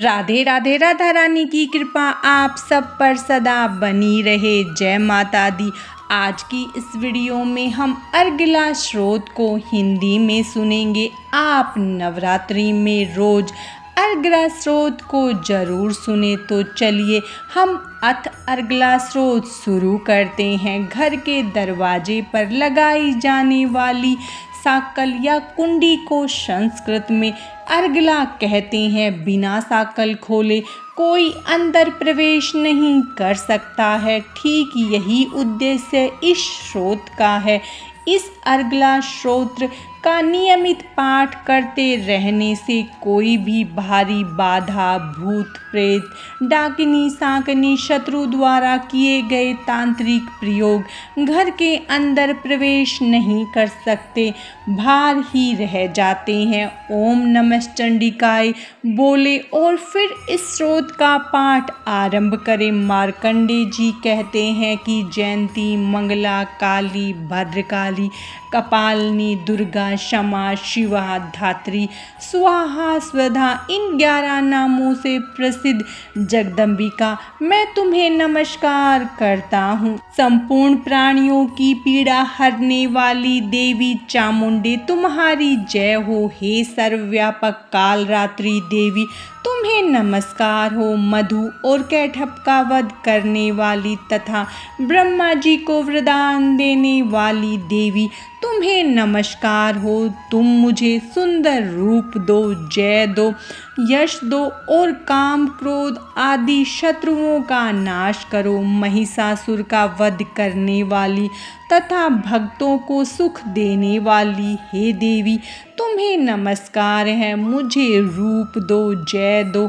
राधे राधे। राधा रानी की कृपा आप सब पर सदा बनी रहे। जय माता दी। आज की इस वीडियो में हम अर्गला स्रोत को हिंदी में सुनेंगे। आप नवरात्रि में रोज अर्गला स्रोत को जरूर सुने। तो चलिए हम अथ अर्गला स्रोत शुरू करते हैं। घर के दरवाजे पर लगाई जाने वाली साकल या कुंडी को संस्कृत में अर्गला कहते हैं। बिना साकल खोले कोई अंदर प्रवेश नहीं कर सकता है। ठीक यही उद्देश्य इस स्रोत का है। इस अर्गला स्रोत का नियमित पाठ करते रहने से कोई भी भारी बाधा, भूत प्रेत, डाकिनी साकनी, शत्रु द्वारा किए गए तांत्रिक प्रयोग घर के अंदर प्रवेश नहीं कर सकते, बाहर ही रह जाते हैं। ओम नमः चंडिकाय बोले और फिर इस स्रोत का पाठ आरंभ करें। मार्कंडे जी कहते हैं कि जयंती, मंगला, काली, भद्रकाली, कपालिनी, दुर्गा, क्षमा, शिवा, धात्री, स्वाहा, स्वधा, इन 11 नामों से प्रसिद्ध जगदम्बिका मैं तुम्हें नमस्कार करता हूँ। संपूर्ण प्राणियों की पीड़ा हरने वाली देवी चामुंडे तुम्हारी जय हो। हे सर्वव्यापक कालरात्रि देवी तुम्हें नमस्कार हो। मधु और कैटभ का वध करने वाली तथा ब्रह्मा जी को वरदान देने वाली देवी तुम्हें नमस्कार हो। तुम मुझे सुंदर रूप दो, जय दो, यश दो और काम क्रोध आदि शत्रुओं का नाश करो। महिषासुर का वध करने वाली तथा भक्तों को सुख देने वाली हे देवी तुम्हें नमस्कार है। मुझे रूप दो, जय दो,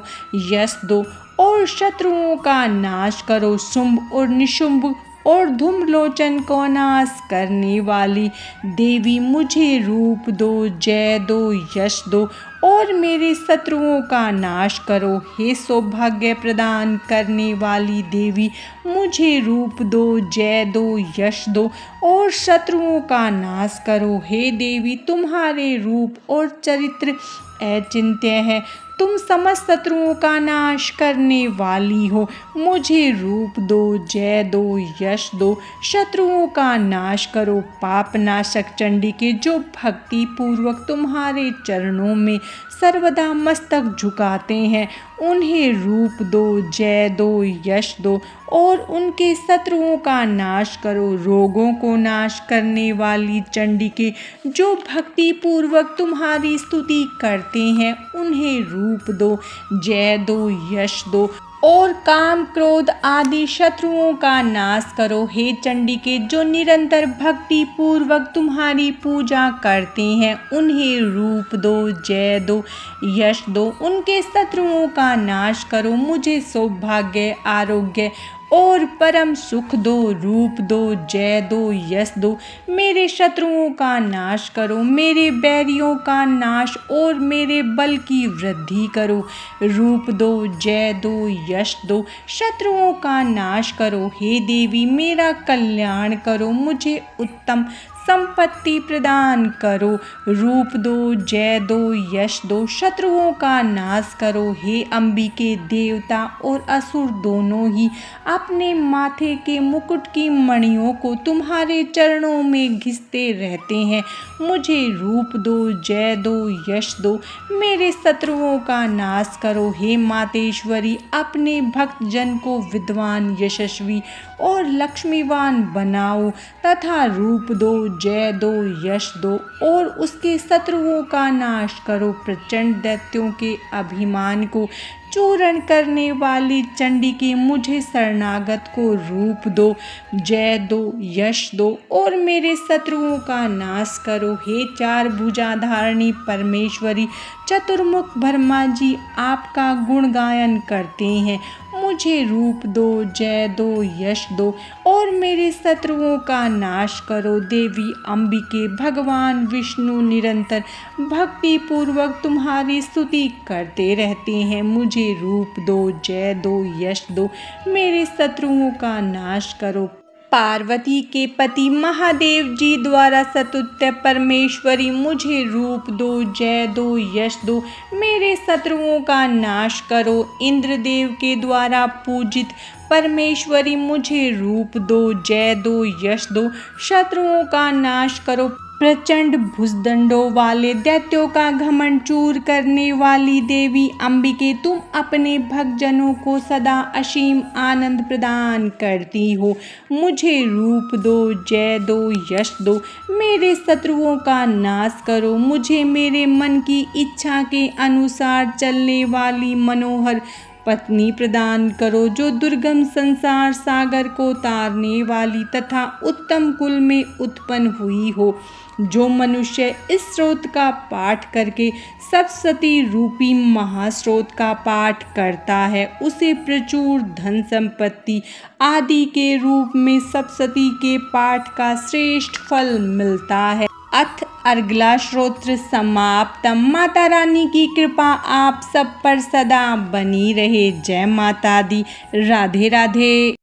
यश दो और शत्रुओं का नाश करो। शुंभ और निशुंभ और धूम्रलोचन को नाश करने वाली देवी मुझे रूप दो, जय दो, यश दो और मेरे शत्रुओं का नाश करो। हे सौभाग्य प्रदान करने वाली देवी मुझे रूप दो, जय दो, यश दो और शत्रुओं का नाश करो। हे देवी तुम्हारे रूप और चरित्र अचिंत्य है। तुम समस्त शत्रुओं का नाश करने वाली हो। मुझे रूप दो, जय दो, यश दो, शत्रुओं का नाश करो। पाप नाशक चंडिके जो भक्ति पूर्वक तुम्हारे चरणों में सर्वदा मस्तक झुकाते हैं उन्हें रूप दो, जय दो, यश दो और उनके शत्रुओं का नाश करो। रोगों को नाश करने वाली चंडिके जो भक्ति पूर्वक तुम्हारी स्तुति करते हैं उन्हें रूप दो, जय दो, यश दो और काम क्रोध आदि शत्रुओं का नाश करो। हे चंडिके जो निरंतर भक्ति पूर्वक तुम्हारी पूजा करते हैं उन्हें रूप दो, जय दो, यश दो, उनके शत्रुओं का नाश करो। मुझे सौभाग्य, आरोग्य और परम सुख दो। रूप दो, जय दो, यश दो, मेरे शत्रुओं का नाश करो। मेरे बैरियों का नाश और मेरे बल की वृद्धि करो। रूप दो, जय दो, यश दो, शत्रुओं का नाश करो। हे देवी मेरा कल्याण करो। मुझे उत्तम संपत्ति प्रदान करो। रूप दो, जय दो, यश दो, शत्रुओं का नाश करो। हे अंबिके देवता और असुर दोनों ही अपने माथे के मुकुट की मणियों को तुम्हारे चरणों में घिसते रहते हैं। मुझे रूप दो, जय दो, यश दो, मेरे शत्रुओं का नाश करो। हे मातेश्वरी अपने भक्त जन को विद्वान, यशस्वी और लक्ष्मीवान बनाओ तथा रूप दो, जय दो, यश दो और उसके शत्रुओं का नाश करो। प्रचंड दैत्यों के अभिमान को चूरण करने वाली चंडिके मुझे शरणागत को रूप दो, जय दो, यश दो और मेरे शत्रुओं का नाश करो। हे 4 भुजाधारिणी परमेश्वरी चतुर्मुख ब्रह्मा जी आपका गुण गायन करते हैं। मुझे रूप दो, जय दो, यश दो और मेरे शत्रुओं का नाश करो। देवी अंबिके भगवान विष्णु निरंतर भक्ति पूर्वक तुम्हारी स्तुति करते रहते हैं। मुझे रूप दो, जय दो, यश दो, मेरे शत्रुओं का नाश करो। पार्वती के पति महादेव जी द्वारा सतुत्य परमेश्वरी मुझे रूप दो, जय दो, यश दो, मेरे शत्रुओं का नाश करो। इंद्रदेव के द्वारा पूजित परमेश्वरी मुझे रूप दो, जय दो, यश दो, शत्रुओं का नाश करो। प्रचंड भुजदंडों वाले दैत्यों का घमंड चूर करने वाली देवी अंबिके, तुम अपने भक्तजनों को सदा असीम आनंद प्रदान करती हो। मुझे रूप दो, जय दो, यश दो, मेरे शत्रुओं का नाश करो। मुझे मेरे मन की इच्छा के अनुसार चलने वाली मनोहर पत्नी प्रदान करो, जो दुर्गम संसार सागर को तारने वाली तथा उत्तम कुल में उत्पन्न हुई हो। जो मनुष्य इस स्रोत का पाठ करके सप्तशती रूपी महास्रोत का पाठ करता है, उसे प्रचुर धन संपत्ति आदि के रूप में सप्तशती के पाठ का श्रेष्ठ फल मिलता है। अथ अर्गला श्रोत्र समाप्त। माता रानी की कृपा आप सब पर सदा बनी रहे। जय माता दी। राधे राधे।